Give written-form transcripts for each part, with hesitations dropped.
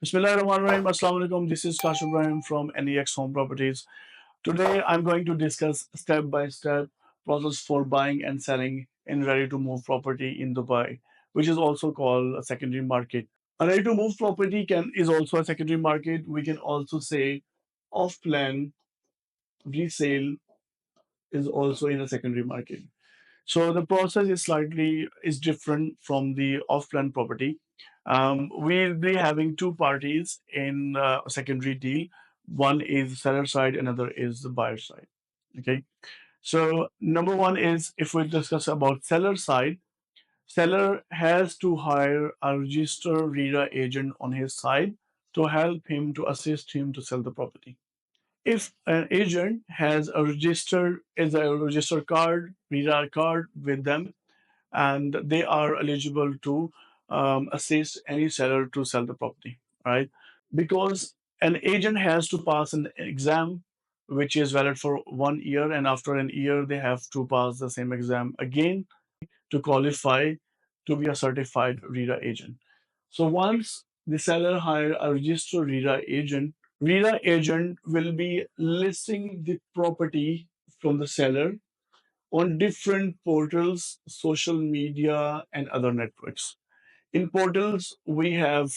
Bismillahirrahmanirrahim. Assalamu alaikum. This is Kash Ibrahim from NEX Home Properties. Today I'm going to discuss step by step process for buying and selling in ready to move property in Dubai, which is also called a secondary market. A ready to move property can is also a secondary market. We can also say off plan resale is also in a secondary market. So the process is slightly is different from the off-plan property. We'll be having two parties in a secondary deal. One is seller side, another is the buyer side. Okay. So number one is if we discuss about seller side, seller has to hire a registered RERA agent on his side to help him to assist him to sell the property. If an agent has a registered card, RERA card with them, and they are eligible to assist any seller to sell the property, right? Because an agent has to pass an exam which is valid for 1 year, and after an year, they have to pass the same exam again to qualify to be a certified RERA agent. So once the seller hire a registered RERA agent will be listing the property from the seller on different portals, social media, and other networks. In portals, we have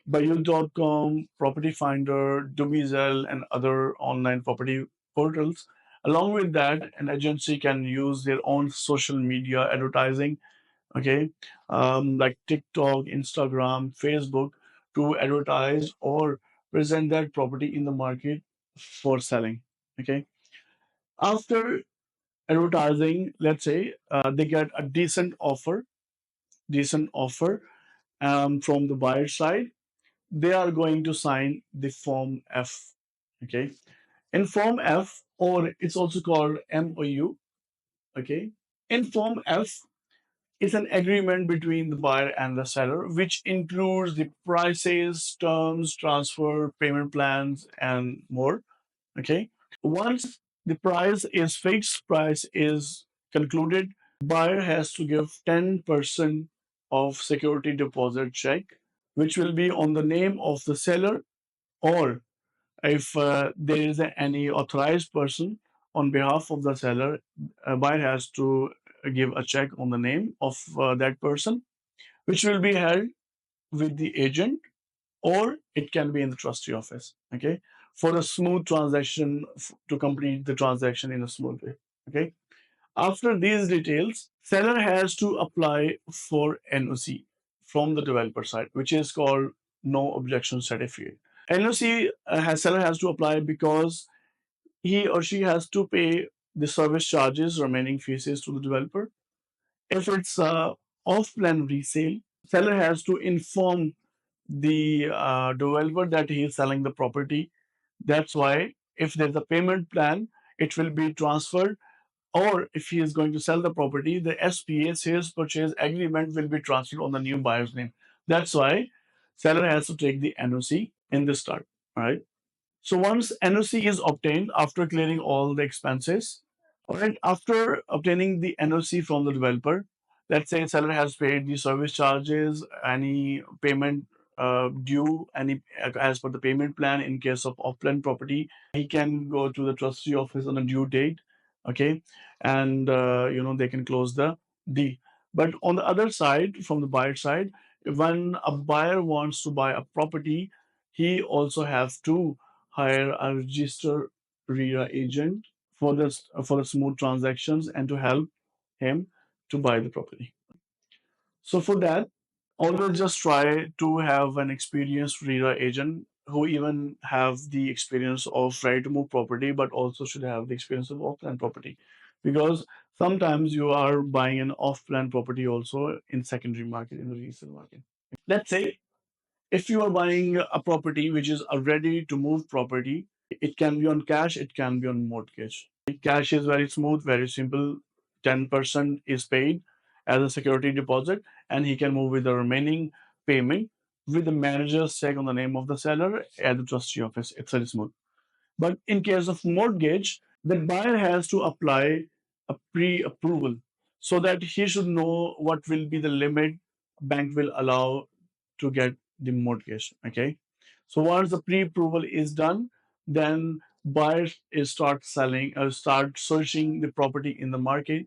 Bayul.com, Property Finder, Dubizel, and other online property portals. Along with that, an agency can use their own social media advertising, okay, like TikTok, Instagram, Facebook, to advertise or present that property in the market for selling. Okay. After advertising, let's say they get a decent offer from the buyer side, they are going to sign the Form F. Okay. In Form F, or it's also called MOU. Okay. In Form F, it's an agreement between the buyer and the seller, which includes the prices, terms, transfer, payment plans, and more. Okay. Once the price is concluded, buyer has to give 10% of security deposit check, which will be on the name of the seller, or if there is any authorized person on behalf of the seller, a buyer has to give a check on the name of that person, which will be held with the agent, or it can be in the trustee office. Okay, for a smooth transaction, to complete the transaction in a smooth way. Okay, after these details, seller has to apply for NOC from the developer side, which is called no objection certificate. NOC seller has to apply because he or she has to pay the service charges, remaining fees to the developer. If it's off-plan resale, seller has to inform the developer that he is selling the property. That's why if there's a payment plan, it will be transferred, or if he is going to sell the property, the SPA, sales purchase agreement, will be transferred on the new buyer's name. That's why seller has to take the NOC in the start. All right. So once NOC is obtained after clearing all the expenses, all right, after obtaining the NOC from the developer, let's say seller has paid the service charges, any payment due, any as per the payment plan. In case of off-plan property, he can go to the trustee office on a due date, okay, and they can close the deal. But on the other side, from the buyer side, when a buyer wants to buy a property, he also has to hire a registered RERA agent for the smooth transactions and to help him to buy the property. So for that, always just try to have an experienced RERA agent who even have the experience of ready to move property, but also should have the experience of off-plan property, because sometimes you are buying an off-plan property also in secondary market, in the resale market. Let's say if you are buying a property which is a ready to move property, it can be on cash, it can be on mortgage. Cash is very smooth, very simple. 10% is paid as a security deposit, and he can move with the remaining payment with the manager's check on the name of the seller at the trustee office. It's very smooth. But in case of mortgage, the buyer has to apply a pre-approval so that he should know what will be the limit bank will allow to get the mortgage. Okay. So once the pre-approval is done, then buyers is start selling or start searching the property in the market,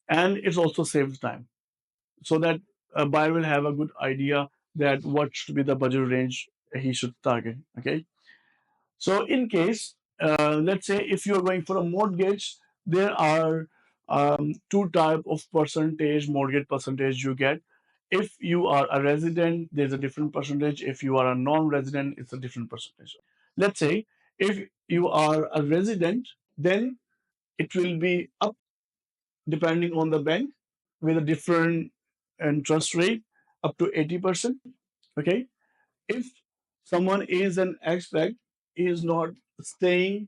and it also saves time so that a buyer will have a good idea that what should be the budget range he should target. Okay. So in case, let's say if you're going for a mortgage, there are two type of percentage mortgage percentage you get. If you are a resident, there's a different percentage. If you are a non-resident, it's a different percentage. Let's say if you are a resident, then it will be up depending on the bank with a different interest rate up to 80%. Okay. If someone is an expat, is not staying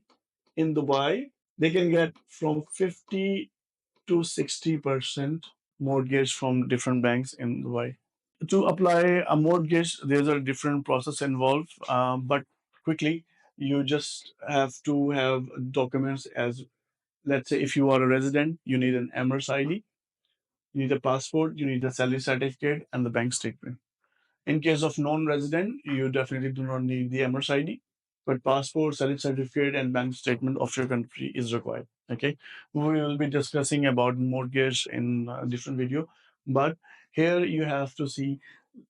in Dubai, they can get from 50 to 60% mortgage from different banks in Dubai. To apply a mortgage, there's a different process involved, but quickly, you just have to have documents as, let's say, if you are a resident, you need an Emirates ID, you need a passport, you need a salary certificate, and the bank statement. In case of non-resident, you definitely do not need the Emirates ID, but passport, salary certificate, and bank statement of your country is required. Okay, we will be discussing about mortgage in a different video, but here you have to see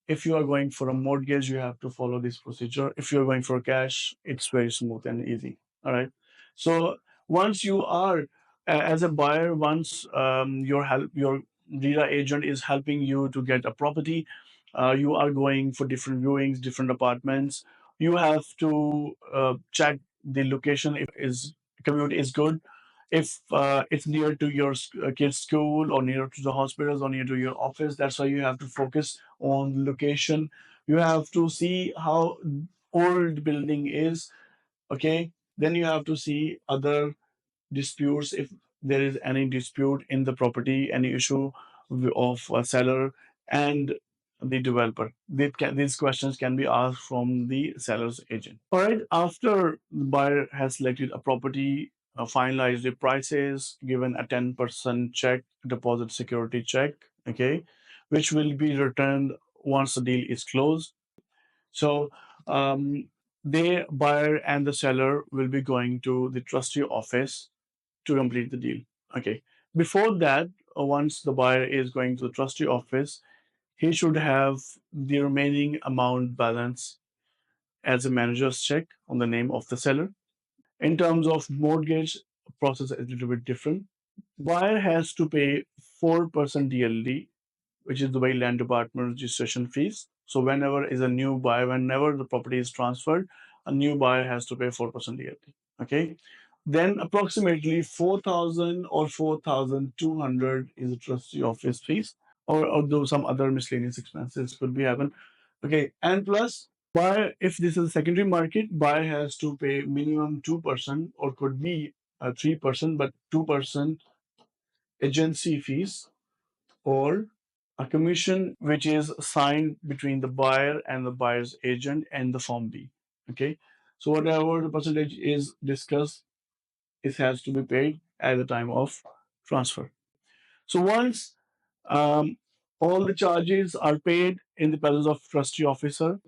if you are going for a mortgage, you have to follow this procedure. If you're going for cash, it's very smooth and easy. All right. So once you are as a buyer, once your RERA agent is helping you to get a property, you are going for different viewings, different apartments. You have to check the location if is commute is good, if it's near to your kid's school or near to the hospitals or near to your office. That's why you have to focus on location. You have to see how old building is. Okay, then you have to see other disputes, if there is any dispute in the property, any issue of a seller and the developer. These questions can be asked from the seller's agent. All right, after the buyer has selected a property, finalized the prices, given a 10% check, deposit security check, okay, which will be returned once the deal is closed. So the buyer and the seller will be going to the trustee office to complete the deal. Okay. Before that, once the buyer is going to the trustee office, he should have the remaining amount balance as a manager's check on the name of the seller. In terms of mortgage, process is a little bit different. Buyer has to pay 4% DLD, which is Dubai Land Department registration fees. So whenever is a new buyer, whenever the property is transferred, a new buyer has to pay 4% DLD. Okay. Then approximately 4,000 or 4,200 is the trustee office fees, or though some other miscellaneous expenses could be happen. Okay, and plus buyer, if this is a secondary market, buyer has to pay minimum 2% or could be 3%, but 2% agency fees or a commission which is signed between the buyer and the buyer's agent and the Form B. Okay, so whatever the percentage is discussed, it has to be paid at the time of transfer. So once um, all the charges are paid in the presence of trustee officer,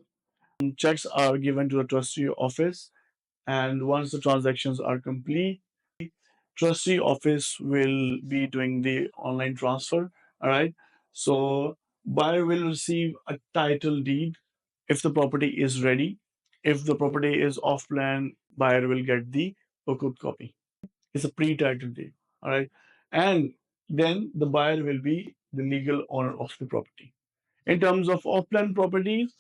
checks are given to the trustee office, and once the transactions are complete, trustee office will be doing the online transfer. All right. So buyer will receive a title deed if the property is ready. If the property is off plan, buyer will get the Okut copy. It's a pre-title deed. All right. And then the buyer will be the legal owner of the property. In terms of off-plan properties,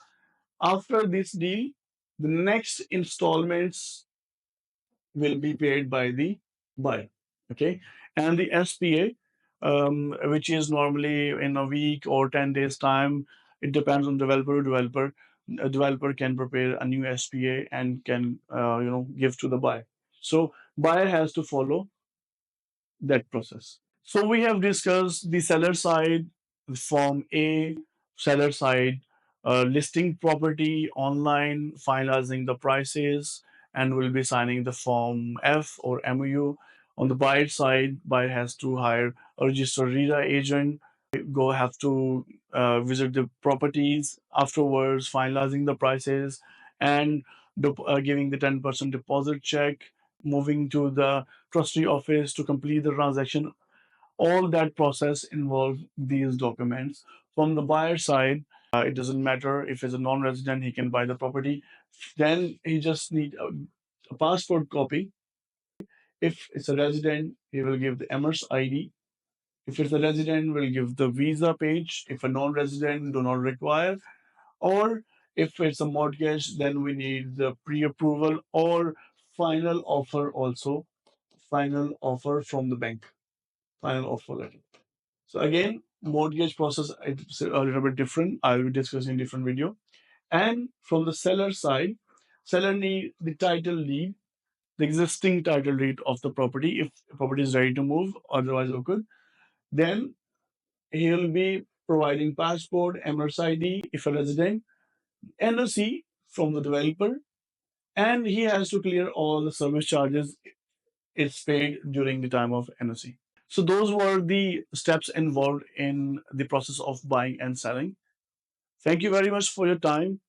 after this deal, the next installments will be paid by the buyer. Okay. And the SPA, which is normally in a week or 10 days time, it depends on developer to developer. A developer can prepare a new SPA and can give to the buyer. So buyer has to follow that process. So we have discussed the seller side, the Form A, seller side, listing property online, finalizing the prices, and we'll be signing the Form F or MOU. On the buyer side, buyer has to hire a registered RERA agent. Go have to visit the properties, afterwards finalizing the prices, and giving the 10% deposit check, moving to the trustee office to complete the transaction. All that process involves these documents. From the buyer side, it doesn't matter if it's a non-resident, he can buy the property. Then he just need a passport copy. If it's a resident, he will give the Emirates ID. If it's a resident, we'll give the visa page. If a non-resident, do not require. Or if it's a mortgage, then we need the pre-approval or final offer also. Final offer from the bank. Final offer letter. So again, mortgage process is a little bit different. I will discuss in different video. And from the seller side, seller need the title deed, the existing title deed of the property if the property is ready to move, otherwise okay. Then he will be providing passport, Emirates ID if a resident, NOC from the developer, and he has to clear all the service charges it's paid during the time of NOC. So those were the steps involved in the process of buying and selling. Thank you very much for your time.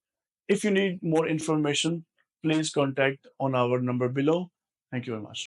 If you need more information, please contact on our number below. Thank you very much.